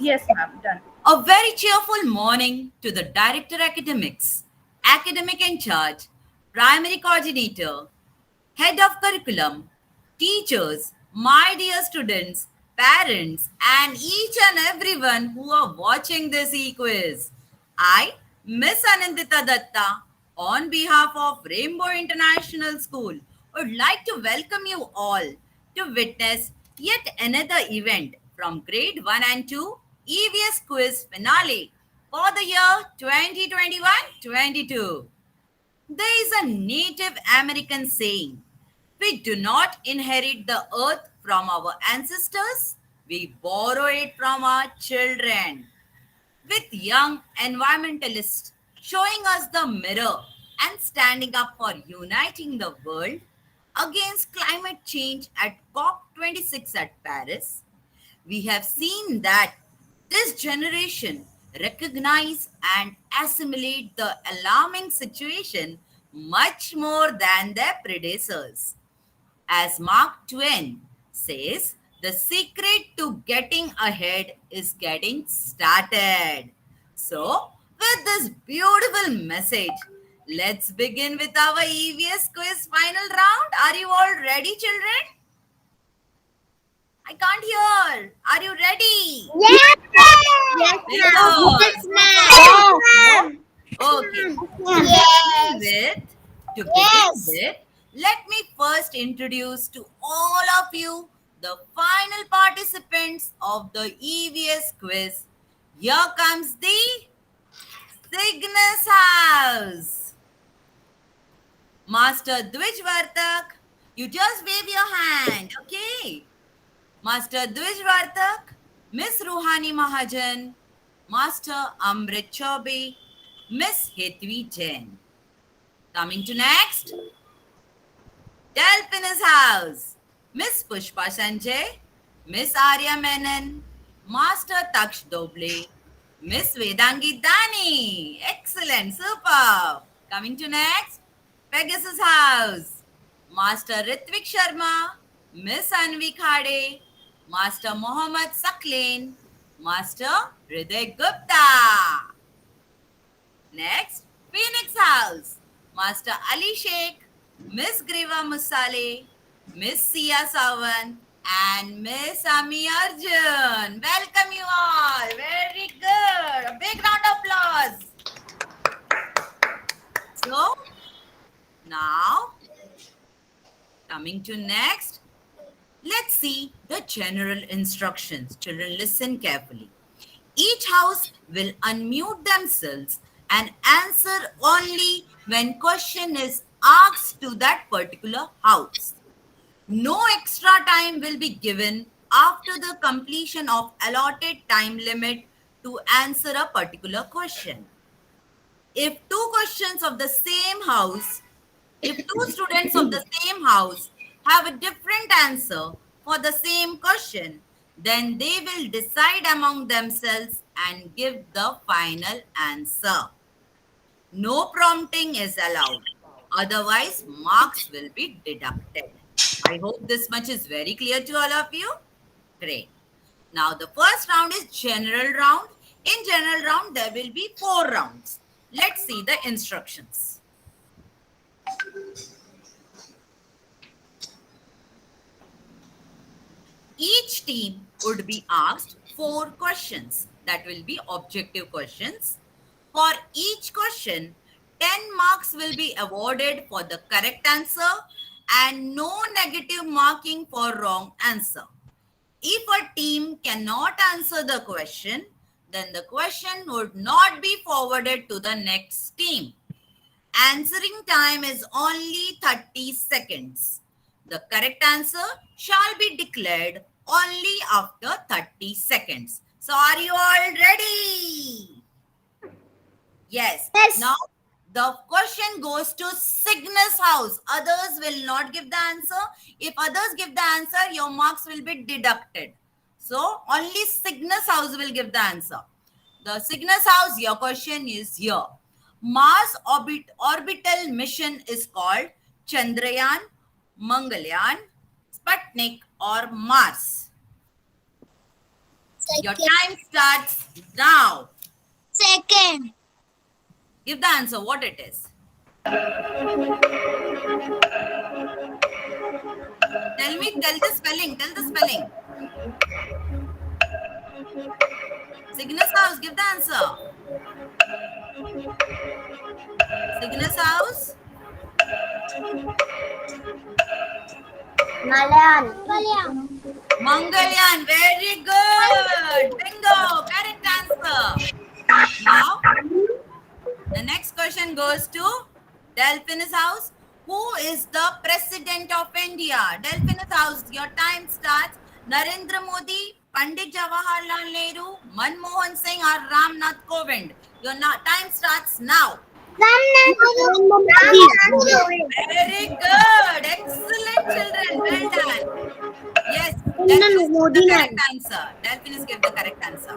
Yes, ma'am. Done. A very cheerful morning to the Director Academics, Academic in Charge, Primary Coordinator, Head of Curriculum, teachers, my dear students, parents, and each and everyone who are watching this e-quiz. I, Miss Anandita Datta, on behalf of Rainbow International School, would like to welcome you all to witness yet another event from grade 1 and 2 EVS quiz finale for the year 2021-22. There is a Native American saying, we do not inherit the earth from our ancestors, we borrow it from our children. With young environmentalists showing us the mirror and standing up for uniting the world against climate change at COP26 at Paris, we have seen that this generation recognize and assimilate the alarming situation much more than their predecessors. As Mark Twain says, the secret to getting ahead is getting started. So, with this beautiful message, let's begin with our EVS quiz final round. Are you all ready, children? I can't hear. Are you ready? Yes, Yes, Very ma'am. good. yes, Super. ma'am. Okay. To begin Yes, with, to begin yes. with, let me first introduce to all of you the final participants of the EVS quiz. Here comes the Cygnus House. Master Dwij Vartak, you just wave your hand, okay? Master Dwij Vartak, Miss Ruhani Mahajan, Master Amrit Chaube, Miss Hetvi Jain. Coming to next, Delphinus House, Miss Pushpa Sanjay, Miss Arya Menon, Master Taksh Doble, Miss Vedangi Dani. Excellent, superb. Coming to next, Pegasus House, Master Ritvik Sharma, Miss Anvi Khade, Master Mohammad Saklain, Master Hriday Gupta. Next, Phoenix House, Master Ali Sheikh, Miss Griva Musale, Miss Sia Sawan, and Miss Ami Arjun. Welcome you all. Very good. A big round of applause. So, now, coming to next, let's see the general instructions. Children, listen carefully. Each house will unmute themselves and answer only when question is asked to that particular house. No extra time will be given after the completion of allotted time limit to answer a particular question. If two questions of the same house, if two students of the same house have a different answer for the same question, then they will decide among themselves and give the final answer. No prompting is allowed. Otherwise, marks will be deducted. I hope this much is very clear to all of you. Great. Now, the first round is general round. In general round, there will be 4 rounds. Let's see the instructions. Each team would be asked 4 questions. That will be objective questions. For each question, 10 marks will be awarded for the correct answer and no negative marking for wrong answer. If a team cannot answer the question, then the question would not be forwarded to the next team. Answering time is only 30 seconds. The correct answer shall be declared only after 30 seconds. So, are you all ready? Yes. Now, Yes. the question goes to Cygnus House. Others will not give the answer. If others give the answer, your marks will be deducted. So, only Cygnus House will give the answer. The Cygnus House, your question is here. Mars orbital mission is called Chandrayaan, Mangalyaan, Sputnik, or Mars. Your time starts now. Second. Give the answer, what it is. Tell the spelling. Cygnus House, give the answer. Cygnus House. Mangalyan, very good. Bingo, correct answer. Now, the next question goes to Delphinus House. Who is the President of India? Delphinus House, your time starts. Narendra Modi, Pandit Jawaharlal Nehru, Manmohan Singh or Ramnath Kovind. Your time starts now. Very good. Excellent, children. Well done. Yes, Delphinus give the correct answer. Delphinus give the correct answer.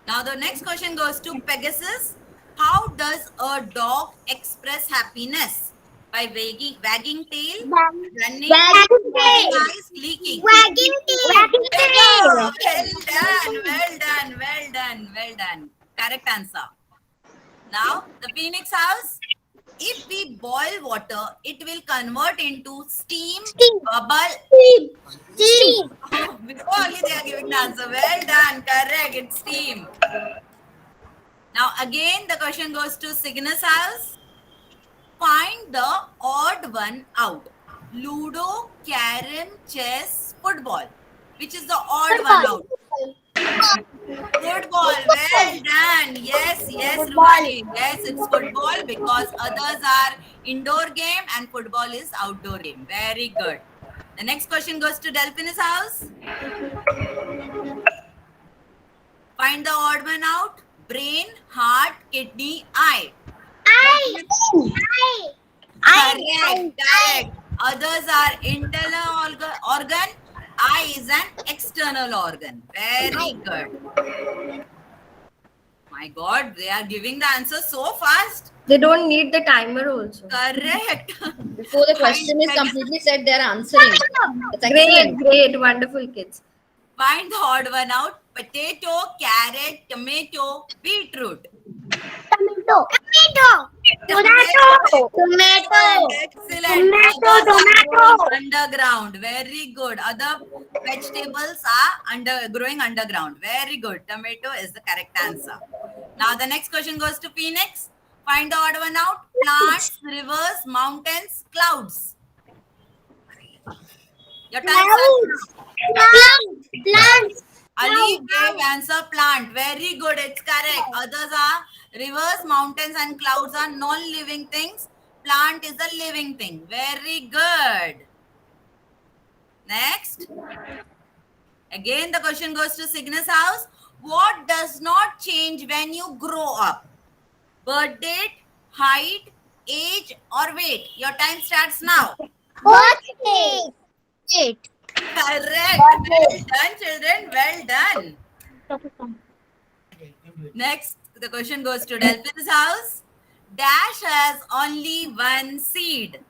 Now the next question goes to Pegasus. How does a dog express happiness? By wagging tail, running, closing eyes, leaking. Wagging tail. Well done. Correct answer. Now, the Phoenix House. If we boil water, it will convert into steam, bubble. Steam. Before only they are giving the answer. Well done. Correct. It's steam. Now, again, the question goes to Cygnus House. Find the odd one out. Ludo, carom, chess, football. Which is the odd one out? Football. Well done. Yes, Rubani. Yes, it's football because others are indoor game and football is outdoor game. Very good. The next question goes to Delphinus House. Find the odd one out. Brain, heart, kidney, eye. Correct. Others are internal organ. Eye is an external organ. Very good. My God, they are giving the answer so fast. They don't need the timer also. Correct. Before the question is completely said, they are answering. That's excellent. Great, wonderful kids. Find the odd one out. Potato, carrot, tomato, beetroot. Tomato. Excellent. Tomato. Underground. Very good. Other vegetables are growing underground. Very good. Tomato is the correct answer. Now the next question goes to Phoenix. Find the odd one out. Plants, rivers, mountains, clouds. Your time starts. Plants. Ali gave answer plant. Very good. It's correct. Others are rivers, mountains and clouds are non-living things. Plant is a living thing. Very good. Next. Again, the question goes to Cygnus House. What does not change when you grow up? Birth date, height, age or weight? Your time starts now. Eight. Correct. Well done, children. Well done. Next, the question goes to Delphin's House. Dash has only one seed.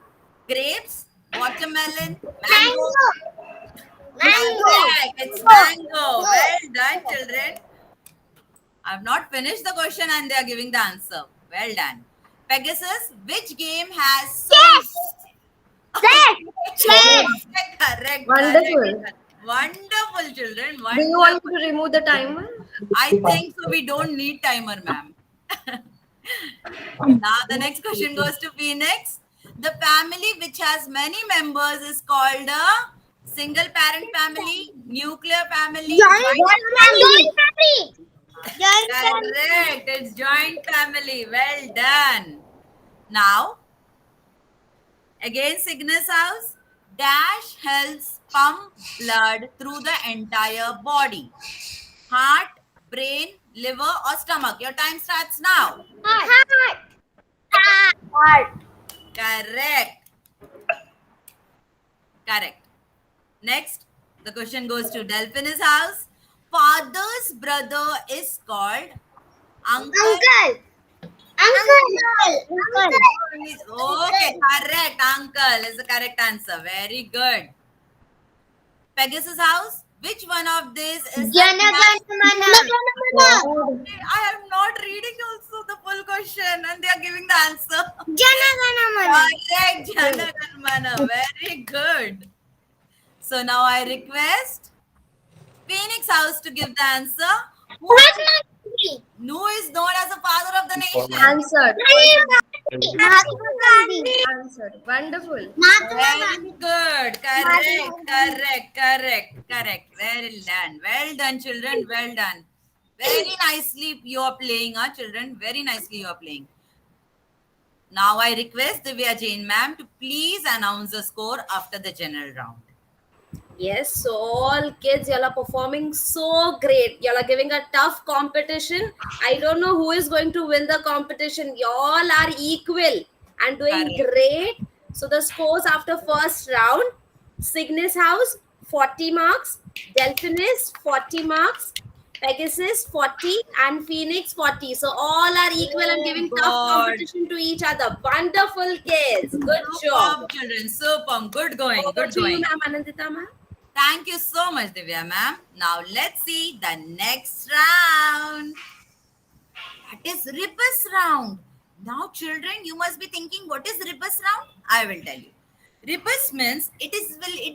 Grapes, watermelon, mango. Correct. It's mango. Well done, children. I've not finished the question and they are giving the answer. Well done. Pegasus, which game has Correct. Wonderful. Wonderful, children. Do you want me to remove the timer? I think so. We don't need timer, ma'am. Now the next question goes to Phoenix. The family which has many members is called a single parent family, nuclear family, Correct. It's joint family. Well done. Now, again Cygnus House. Dash helps pump blood through the entire body. Heart, brain, liver or stomach. Your time starts now. Heart. Correct. Next, the question goes to Delphinus House. Father's brother is called uncle. Okay, correct. Uncle is the correct answer. Very good. Pegasus House, which one of these is Jana the Gana Mana. I am not reading also the full question and they are giving the answer. Jana Gana Mana. Correct, Jana Gan Mana. Very good. So now I request Phoenix House to give the answer. Who is known as the father of the nation? Answered. Mahatma Gandhi. Answered. Wonderful. Very good. Correct. Well done, children. Well done. Very nicely you are playing, children. Very nicely you are playing. Now I request Divya Jain ma'am to please announce the score after the general round. Yes, so all kids, y'all are performing so great. Y'all are giving a tough competition. I don't know who is going to win the competition. Y'all are equal and doing Correct. great. So the scores after first round: Cygnus House 40 marks, Delphinus 40 marks, Pegasus 40, and Phoenix 40. So all are equal and giving tough God. competition to each other. Wonderful kids. Good job. Superb, children. Superb. Good going. Over Good to you, going. ma'am. Anandita, ma'am. Thank you so much, Divya ma'am. Now let's see the next round. That is Rebus round. Now, children, you must be thinking, what is Rebus round? I will tell you. Rebus means it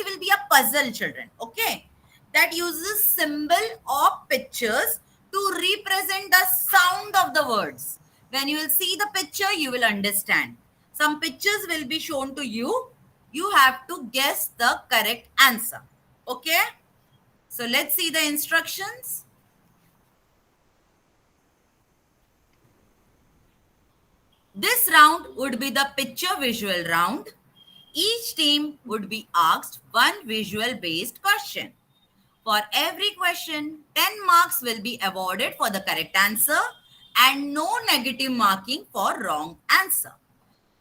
will be a puzzle, children. Okay, that uses symbol or pictures to represent the sound of the words. When you will see the picture, you will understand. Some pictures will be shown to you. You have to guess the correct answer. Okay, so let's see the instructions. This round would be the picture visual round. Each team would be asked one visual based question. For every question, 10 marks will be awarded for the correct answer and no negative marking for wrong answer.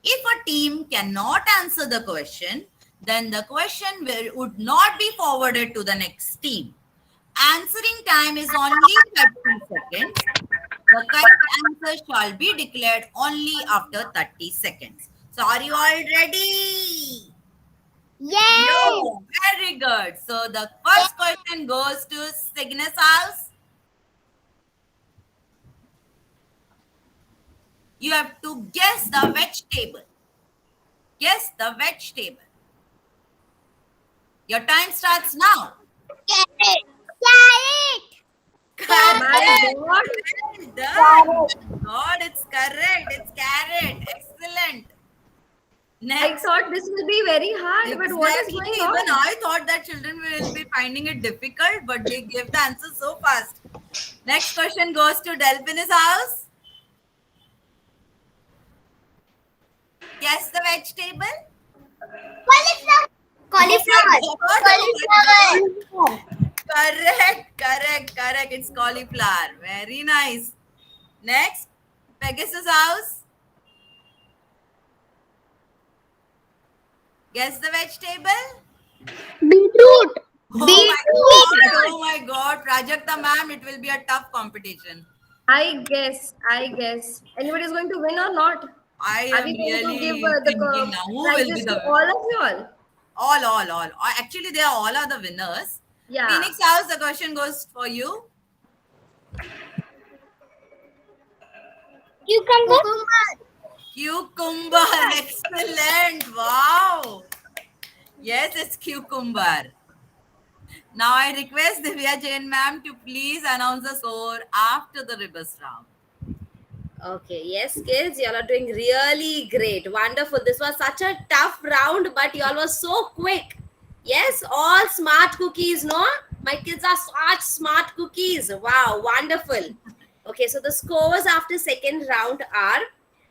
If a team cannot answer the question, then the question would not be forwarded to the next team. Answering time is only 30 seconds. The correct answer shall be declared only after 30 seconds. So are you all ready? Yes. Very good. So the first question goes to Cygnus House. You have to guess the vegetable. Guess the vegetable. Your time starts now. Carrot. Correct. God. Well done. God, it's correct. It's carrot. Excellent. I Next. thought this will be very hard, but what is Exactly. going on? Even I thought that children will be finding it difficult, but they give the answer so fast. Next question goes to Delphinus House. Guess the vegetable. Cauliflower. Correct. It's cauliflower. Very nice. Next, Pegasus House. Guess the vegetable. Beetroot. Oh my God. Prajakta ma'am, it will be a tough competition. I guess. Anybody is going to win or not? I Are am we going to really give thinking now who will be prizes the to all of you all? all. Actually, they are all the winners. Yeah. Phoenix House, the question goes for you. Cucumber. Excellent. Wow. Yes, it's cucumber. Now I request Divya Jain ma'am to please announce the score after the rebus round. Okay, yes, kids, y'all are doing really great. Wonderful. This was such a tough round, but y'all were so quick. Yes, all smart cookies, no? My kids are such smart cookies. Wow, wonderful. Okay, so the scores after second round are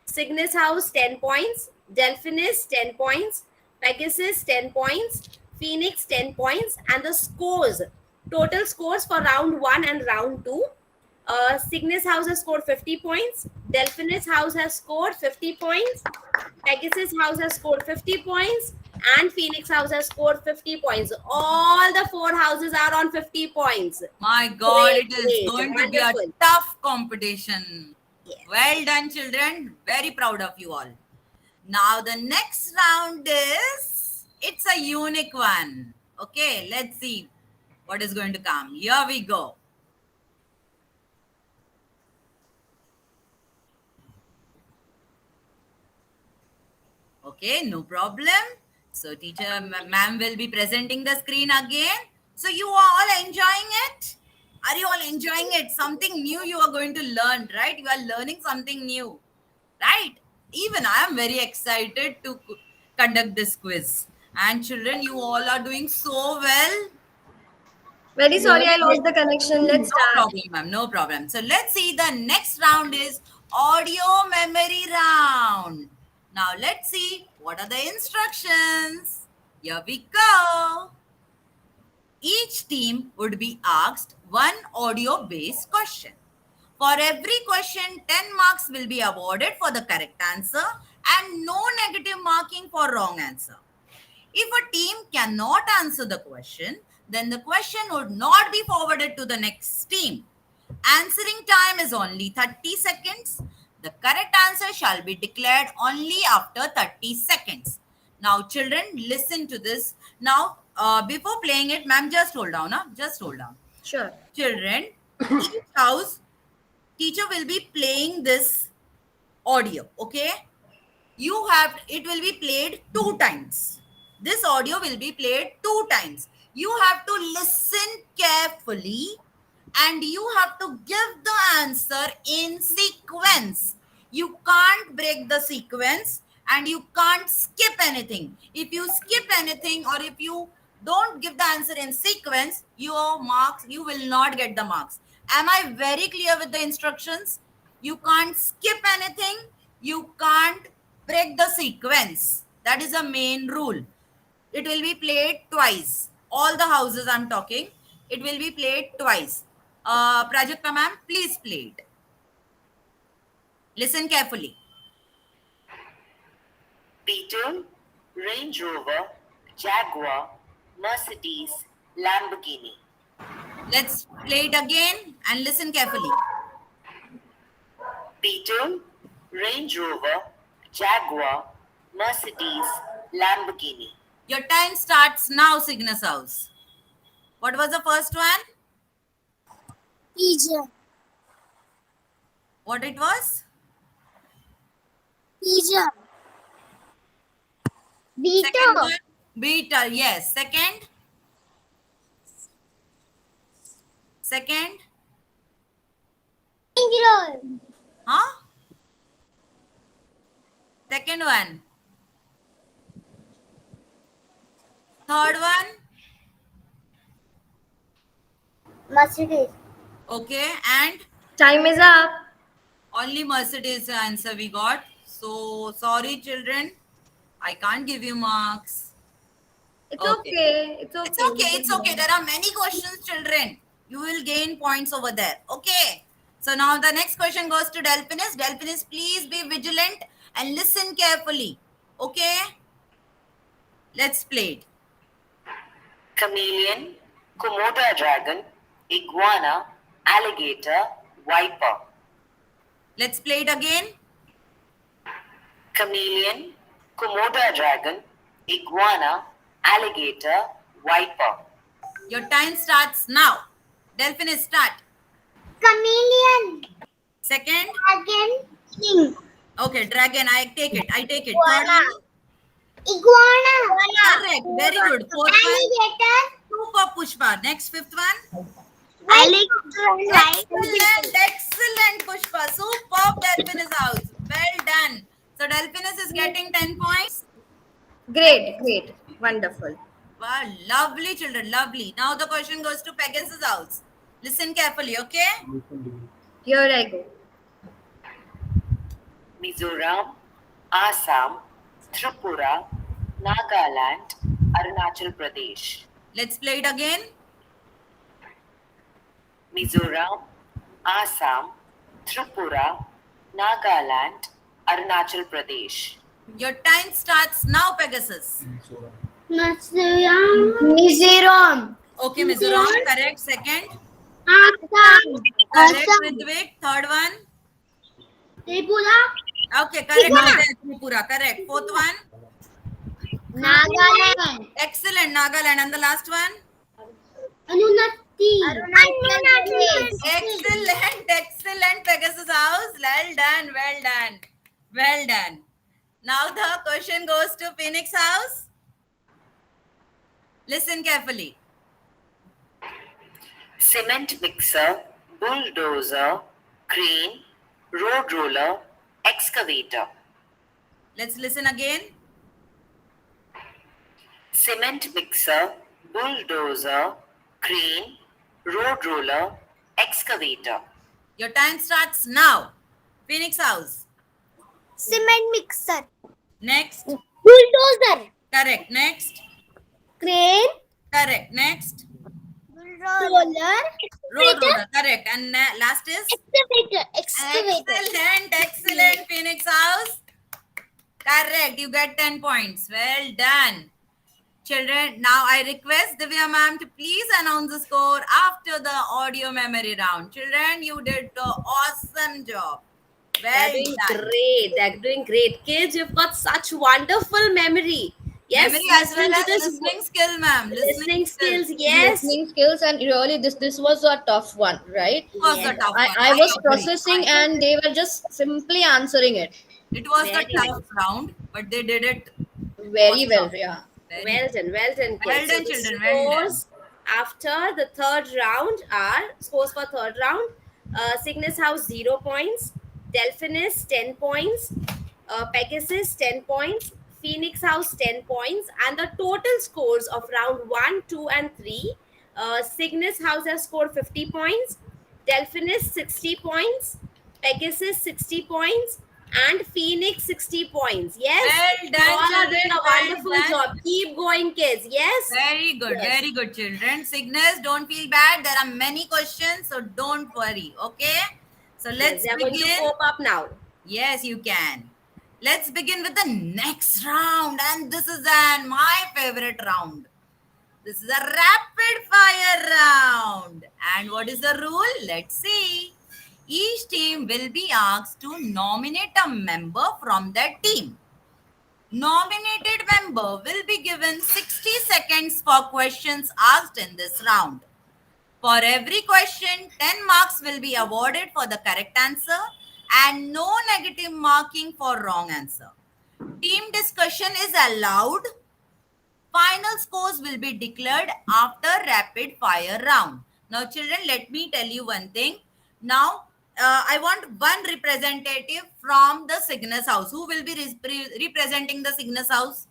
Cygnus House 10 points, Delphinus 10 points, Pegasus 10 points, Phoenix 10 points, and the scores, total scores for round 1 and round 2. Cygnus House has scored 50 points, Delphinus House has scored 50 points, Pegasus House has scored 50 points, and Phoenix House has scored 50 points. All the 4 houses are on 50 points. My God, Great, it is great. going to be a Wonderful. tough competition. Yes. Well done, children. Very proud of you all. Now the next round is, it's a unique one. Okay, let's see what is going to come. Here we go. Okay, no problem. So teacher, ma'am will be presenting the screen again. So you are all enjoying it? Are you all enjoying it? Something new you are going to learn, right? You are learning something new, right? Even I am very excited to conduct this quiz. And children, you all are doing so well. Very sorry, I lost the connection. Let's No start. problem, ma'am. No problem. So let's see. The next round is audio memory round. Now let's see what are the instructions. Here we go. Each team would be asked one audio based question. For every question, 10 marks will be awarded for the correct answer and no negative marking for wrong answer. If a team cannot answer the question, then the question would not be forwarded to the next team. Answering time is only 30 seconds. The correct answer shall be declared only after 30 seconds. Now, children, listen to this. Now, before playing it, ma'am, just hold on. Just hold on. Sure. Children, each house, teacher will be playing this audio, okay? It will be played 2 times. This audio will be played 2 times. You have to listen carefully and you have to give the answer in sequence. You can't break the sequence and you can't skip anything. If you skip anything or if you don't give the answer in sequence, you will not get the marks. Am I very clear with the instructions? You can't skip anything. You can't break the sequence. That is a main rule. It will be played twice. All the houses I'm talking, it will be played twice. Prajakta ma'am, please play it. Listen carefully. Beetle, Range Rover, Jaguar, Mercedes, Lamborghini. Let's play it again and listen carefully. Beetle, Range Rover, Jaguar, Mercedes, Lamborghini. Your time starts now, Cygnus House. What was the first one? Pigeon. What it was? Pigeon. Second Beetle. one? Beetle, yes. Second? Second? Squirrel. Huh? Second one? Third one? Mercedes. Okay, and Time is up. only Mercedes answer we got. So, sorry children, I can't give you marks. It's Okay. okay. It's okay. It's okay, it's okay. There are many questions, children. You will gain points over there. Okay. So now the next question goes to Delphinus. Delphinus, please be vigilant and listen carefully. Okay. Let's play it. Chameleon, Komodo dragon, iguana, alligator, viper. Let's play it again. Chameleon, Komodo dragon, iguana, alligator, viper. Your time starts now. Delphinus, start. Chameleon. Second. Dragon. King. Okay, dragon. I take it. Third Iguana. one. Iguana. Correct. Very good. Fourth one. Alligator. Two for Pushpa. Next, fifth one. Alligator. Excellent, Pushpa. Superb, Delphinus House. Well done. So Delphinus is getting 10 points. Great. Wonderful. Wow, lovely children, lovely. Now the question goes to Pegasus House. Listen carefully, okay? Here I go. Mizoram, Assam, Tripura, Nagaland, Arunachal Pradesh. Let's play it again. Mizoram, Assam, Tripura, Nagaland, Arunachal Pradesh. Your time starts now, Pegasus. Mizoram. Okay, Mizoram, correct. Second. Assam. Correct, Ritvik. Third one. Tripura. Okay, correct. Tripura, correct. Fourth one. Nagaland. Excellent, Nagaland. And the last one? Arunachal Pradesh. Excellent, excellent, Pegasus House. Well done, well done, well done. Now the question goes to Phoenix House. Listen carefully. Cement mixer, bulldozer, crane, road roller, excavator. Let's listen again. Cement mixer, bulldozer, crane, road roller, excavator. Your time starts now. Phoenix House. Cement mixer. Next. Bulldozer. Correct. Next. Crane. Correct. Next. Roller. Road roller. Correct. And last is? Excavator. Excellent. Excellent, Phoenix House. Correct. You get 10 points. Well done. Children, now I request Divya ma'am to please announce the score after the audio memory round. Children, you did the awesome job. They're Well doing done. great. They're doing great. Kids, you've got such wonderful memory. Yes, Memory as well listen as to this listening skill, ma'am. listening skills. Yes. Listening skills, and really this was a tough one, right? Was a tough one. I was agree. processing and they were just simply answering it It was the Very tough round, but they did it very well. Yeah. very Well done, kids. Well done, the children, well done. scores after the third round are scores for third round. Cygnus House 0 points, Delphinus 10 points, Pegasus 10 points, Phoenix House 10 points, and the total scores of round 1, 2, and 3. Cygnus House has scored 50 points, Delphinus 60 points, Pegasus 60 points, and Phoenix 60 points. Yes, Well done, you all are children, doing a well wonderful done. job. Keep going, kids. Yes. Very good, Yes. very good, children. Cygnus, don't feel bad. There are many questions, so don't worry. Okay. So let's They're going to begin. cope up now. Yes, you can. Let's begin with the next round, and this is my favorite round. This is a rapid fire round. And what is the rule? Let's see. Each team will be asked to nominate a member from their team. Nominated member will be given 60 seconds for questions asked in this round. For every question, 10 marks will be awarded for the correct answer and no negative marking for wrong answer. Team discussion is allowed. Final scores will be declared after rapid fire round. Now, children, let me tell you one thing. Now, I want one representative from the Cygnus House. Who will be representing the Cygnus House?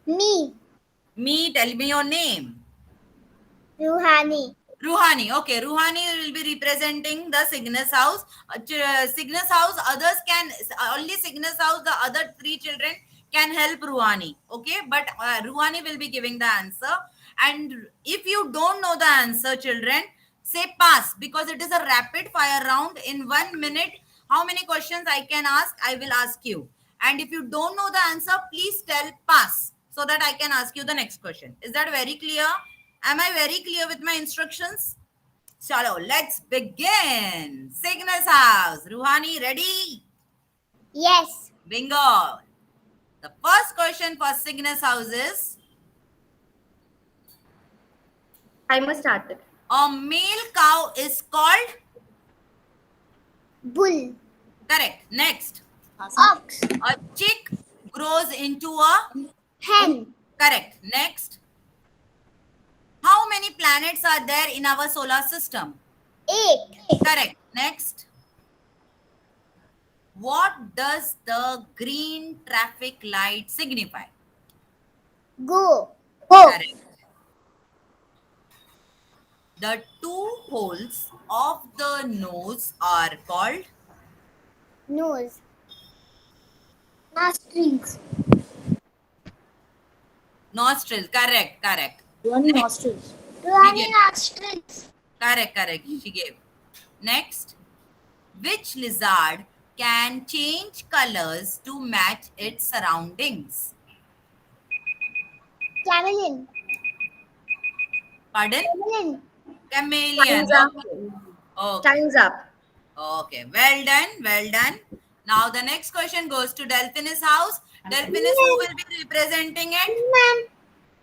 Me. Me, tell me your name. Ruhani. Ruhani. Okay, Ruhani will be representing the Cygnus House. Cygnus House, others can, only Cygnus House, the other 3 children can help Ruhani. Okay, but Ruhani will be giving the answer. And if you don't know the answer, children, say pass, because it is a rapid fire round. In 1 minute, how many questions I can ask, I will ask you. And if you don't know the answer, please tell pass so that I can ask you the next question. Is that very clear? Am I very clear with my instructions? Chalo, let's begin. Cygnus House. Ruhani, ready? Yes. Bingo. The first question for Cygnus House is, I must start it. a male cow is called? Bull. Correct. Next. Ox. A chick grows into a? Hen. Correct. Next. How many planets are there in our solar system? 8. Correct. Next. What does the green traffic light signify? Go. Correct. The 2 holes of the nose are called? Nose. Nostrils. Nostrils. Correct. Correct. Nostrils. Ruhani nostrils. Correct. Correct. She gave. Next. Which lizard can change colors to match its surroundings? Chameleon. Pardon? Chameleon. Chameleon. Time's up. Okay. Time's up. Okay. Well done. Well done. Now the next question goes to Delphinus House. Delphinus, who will be representing it? Ma'am.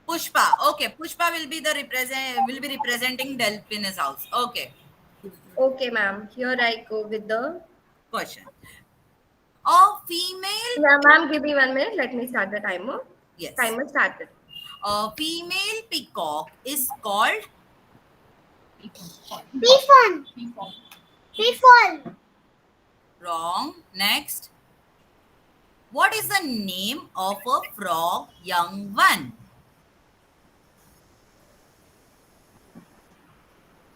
Pushpa. Okay, Pushpa will be representing Delphinus house. Okay, Okay, ma'am. Here I go with the. question. A female, Ma'am, give me 1 minute. Let me start the timer. yes, Timer started. a female peacock is called Beefon. Beefon. wrong. Next, what is the name of a frog young one?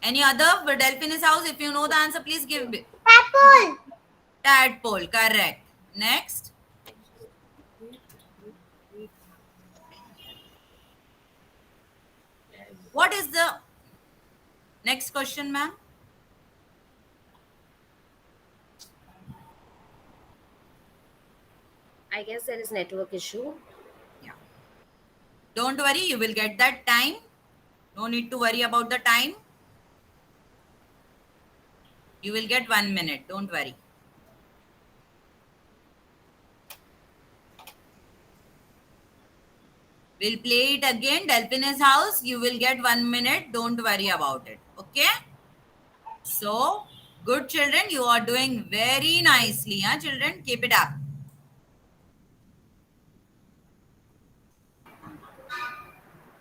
Any other for Delphinus house? If you know the answer, please give me. Apple. Tadpole, correct. Next. What is the next question, ma'am? I guess there is network issue. Yeah. Don't worry, you will get that time. No need to worry about the time. You will get 1 minute. Don't worry. We'll play it again. Delphinus house. You will get 1 minute. Don't worry about it. Okay? So, good children. You are doing very nicely. Huh, children? Keep it up.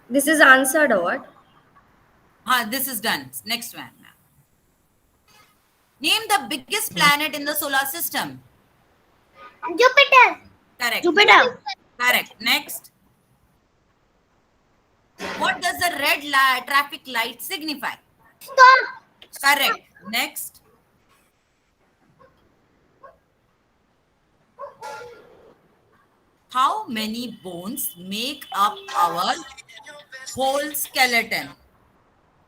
This is answered or what? This is done. Next one. Name the biggest planet in the solar system. Jupiter. Correct. Jupiter. Correct. Next. What does the red traffic light signify? Stop. Correct. Next. How many bones make up our whole skeleton?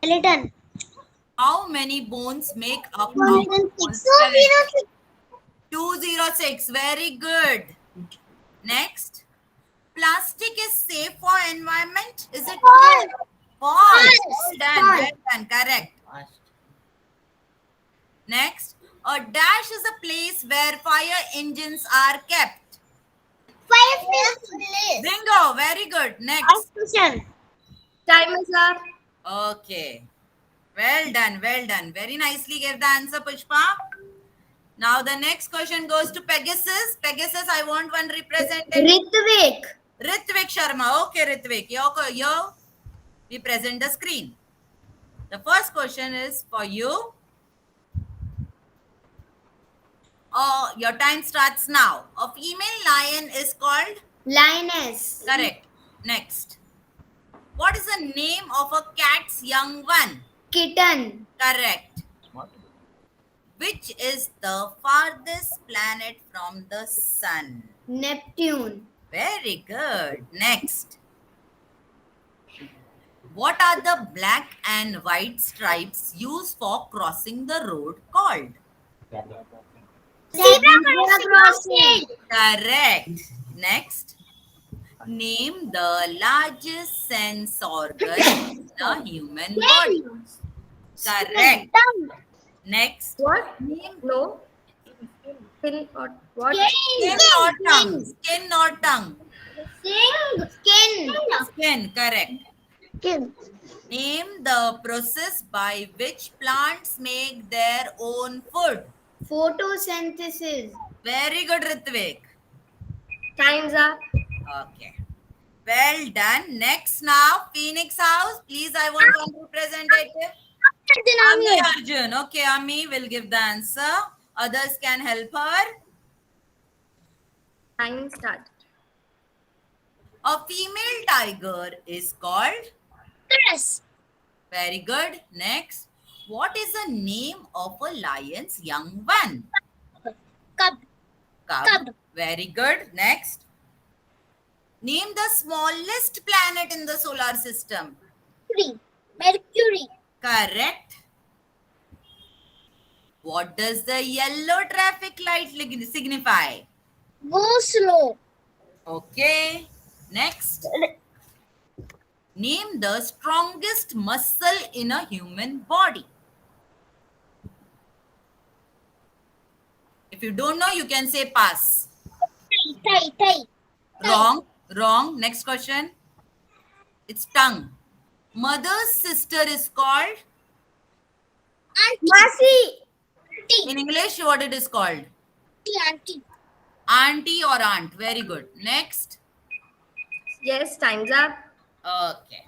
Skeleton. How many bones make up our whole 106. skeleton? 206. Very good. Next. Plastic is safe for environment. Is it False. false? False. Well done. False. Well done. Correct. Next. A dash is a place where fire engines are kept. Fireplace. Bingo. Very good. Next. Oxygen. Time is up. Okay. Well done. Well done. Very nicely gave the answer, Pushpa. Now the next question goes to Pegasus. Pegasus, I want one representative. Ritvik. Ritvik Sharma. Okay, Ritvik. You represent the screen. The first question is for you. Your time starts now. A female lion is called? Lioness. Correct. Next. What is the name of a cat's young one? Kitten. Correct. Which is the farthest planet from the sun? Neptune. Very good. Next. What are the black and white stripes used for crossing the road called? Zebra crossing. Correct. Next. Name the largest sense organ in the human body. Correct. Tongue. Next. What? No. Skin or what? Skin or tongue? Skin or tongue? Skin. Skin. Correct. Skin. Name the process by which plants make their own food. Photosynthesis. Very good, Ritvik. Time's up. Okay. Well done. Next now, Phoenix House. Please, I want one representative. Ami Arjun. Okay, Ami will give the answer. Others can help her. Time started. A female tiger is called? Yes. Very good. Next. What is the name of a lion's young one? Cub. Cub. Very good. Next. Name the smallest planet in the solar system. Mercury. Correct. What does the yellow traffic light signify? Go slow. Okay. Next. Name the strongest muscle in a human body. If you don't know, you can say pass. Thigh. Wrong. Wrong. Next question. It's tongue. Mother's sister is called. Masi. In English, what it is called? Auntie. Auntie or aunt. Very good. Next. Yes, time's up. Okay.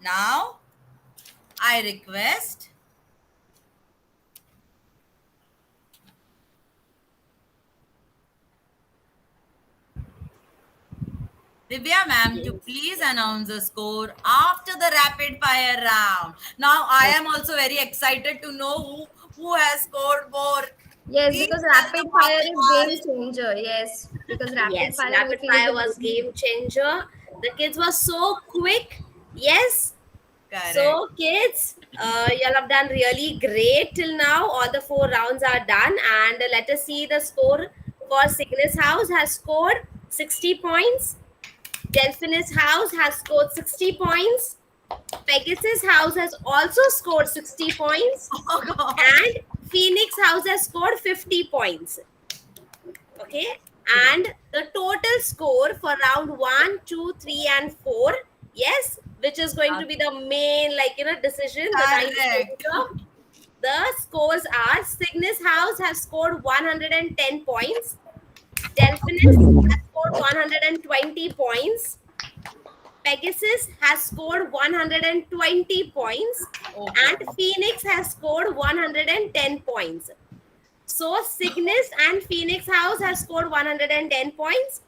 Now, I request Divya ma'am to please announce the score after the rapid fire round. Now, I am also very excited to know who has scored more. Yes, Please because tell rapid the fire is podcast. game changer. Yes, because rapid Yes, fire. rapid fire was game changer. The kids were so quick. Yes. Correct. So, kids, y'all have done really great till now. All the 4 rounds are done, and let us see the score for Cygnus House has scored 60 points. Delphinus House has scored 60 points. Pegasus House has also scored 60 points. Oh, God. And Phoenix House has scored 50 points. Okay. And the total score for round 1, 2, 3, and 4, yes, which is going to be the main, decision. Correct. The scores are Cygnus House has scored 110 points. Delphinus has scored 120 points. Pegasus has scored 120 points. And Phoenix has scored 110 points. So Cygnus and Phoenix House has scored 110 points,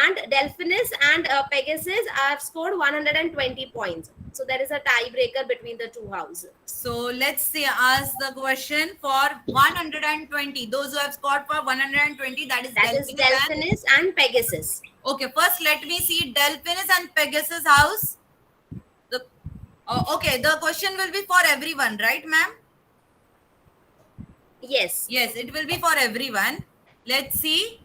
and Delphinus and Pegasus have scored 120 points. So there is a tiebreaker between the two houses. So let's say ask the question for 120. Those who have scored for 120, that is Delphinus and Pegasus. Okay, first let me see Delphinus and Pegasus house. Okay, the question will be for everyone, right, ma'am? Yes. Yes, it will be for everyone. Let's see.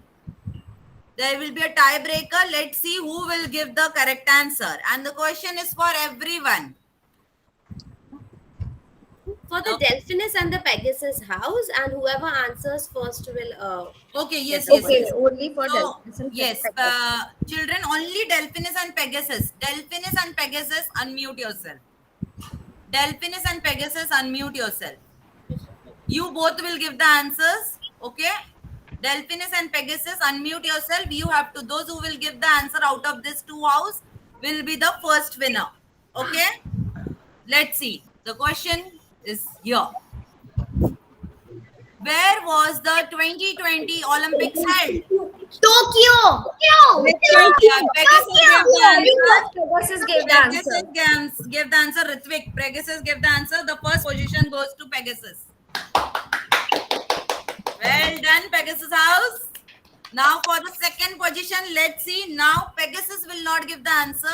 There will be a tiebreaker. Let's see who will give the correct answer. And the question is for everyone. For the Delphinus and the Pegasus house, and whoever answers first will. Okay, yes, Yes, yes, Okay, yes. only for So, Delphinus and yes, Pegasus. children, only Delphinus and Pegasus. Delphinus and Pegasus, unmute yourself. Delphinus and Pegasus, unmute yourself. You both will give the answers. Okay. Delphinus and Pegasus, unmute yourself. You have to. Those who will give the answer out of this two house will be the first winner. Okay. Let's see. The question is here. Where was the 2020 Olympics held? Tokyo. Yeah, Pegasus gave the answer. Pegasus gave the answer. Pegasus gave the answer. Ritvik. Pegasus gave the answer. The first position goes to Pegasus. Well done, Pegasus house. Now for the second position, let's see. Now Pegasus will not give the answer.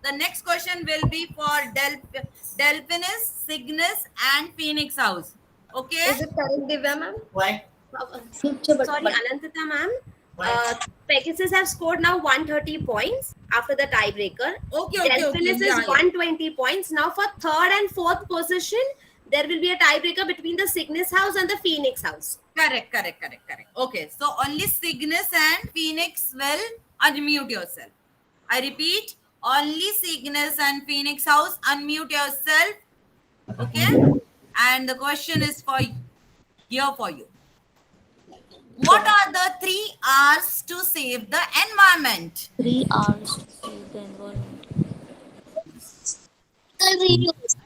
The next question will be for Delphinus, Cygnus, and Phoenix house. Okay. Is it correct, Divya ma'am? Sorry, Anantita ma'am. Pegasus have scored now 130 points after the tiebreaker. Okay. Delphinus is 120 points. Now for third and fourth position, there will be a tiebreaker between the Cygnus house and the Phoenix house. Correct. Okay, so only Cygnus and Phoenix will unmute yourself. I repeat, only Cygnus and Phoenix house, unmute yourself. Okay, and the question is for here for you. What are the 3 R's to save the environment? 3 hours to save the environment. Reuse.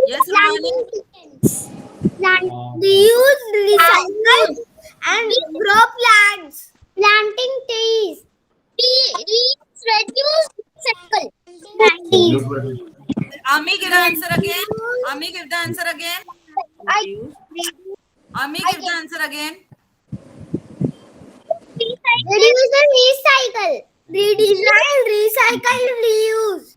Yes, Ravani? Reuse, recycle, and grow plants. Planting trees. Reduce, recycle. Ami, give the answer again. Ami, give the answer again. Ami, give the answer again. Reduce and recycle. Redesign, recycle, reuse.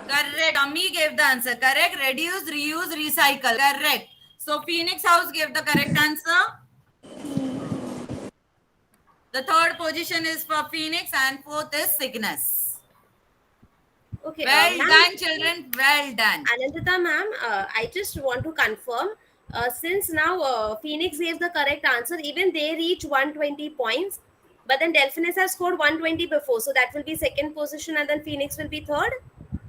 Correct. Ami gave the answer. Correct. Reduce, reuse, recycle. Correct. So Phoenix house gave the correct answer. The third position is for Phoenix and fourth is Cygnus. Okay. Well ma'am, done, children. Well done. Anantita ma'am, I just want to confirm. Since now Phoenix gave the correct answer, even they reach 120 points. But then Delphinus has scored 120 before, so that will be second position, and then Phoenix will be third.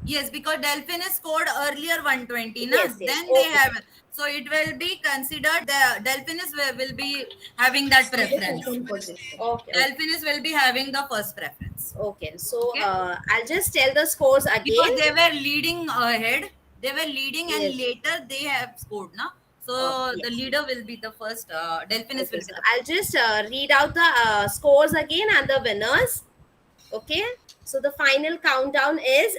Yes, because Delphinus scored earlier 120, na? Yes, yes. Then they Okay. have, so it will be considered the Delphinus will be having that preference. Okay. Delphinus will be having the first preference Okay. So Okay. I'll just tell the scores because again. they were leading ahead. They were leading, and Yes. later they have scored, na? So Yes. the leader will be the first. Delphinus Okay, will so be the I'll just read out the scores again and the winners. Okay, so the final countdown is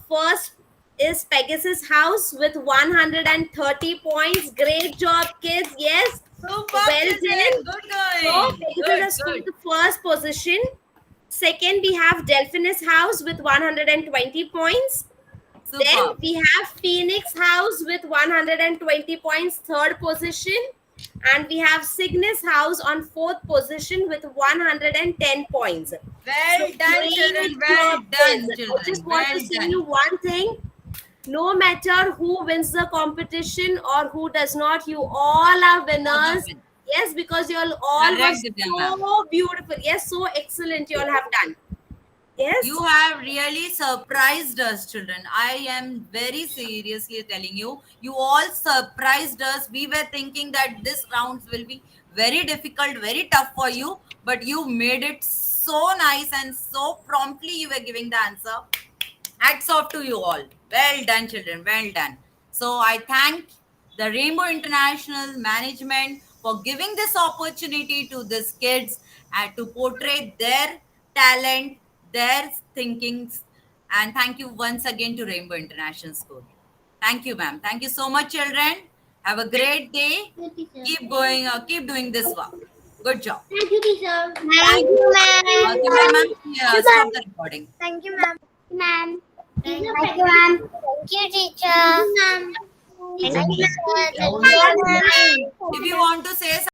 first is Pegasus House with 130 points. Great job, kids. Yes, Super, well children. done. Good So going. Pegasus Good, has scored good. the first position. Second, we have Delphinus House with 120 points. Then Super. we have Phoenix House with 120 points, third position. And we have Cygnus House on fourth position with 110 points. Well So done, great children. Well job, done, kids. children. I just want Well to say done. you one thing. No matter who wins the competition or who does not, you all are winners. win. Yes, because you all Correct, was Divya so beautiful. Yes, so excellent you all have done. Yes. You have really surprised us, children. I am very seriously telling you. You all surprised us. We were thinking that this rounds will be very difficult, very tough for you, but you made it so nice and so promptly you were giving the answer. Hats off to you all. Well done, children. Well done. So I thank the Rainbow International management for giving this opportunity to these kids and to portray their talent, their thinkings. And thank you once again to Rainbow International School. Thank you, ma'am. Thank you so much, children. Have a great day. Keep going. Keep doing this work. Good job. Thank you, teacher. Thank you, ma'am. Okay, ma'am. Yeah, stop the recording. Thank you, ma'am. Ma'am. Thank you, ma'am. Thank you, teacher. Thank you, ma'am. Thank you, ma'am. If you want to say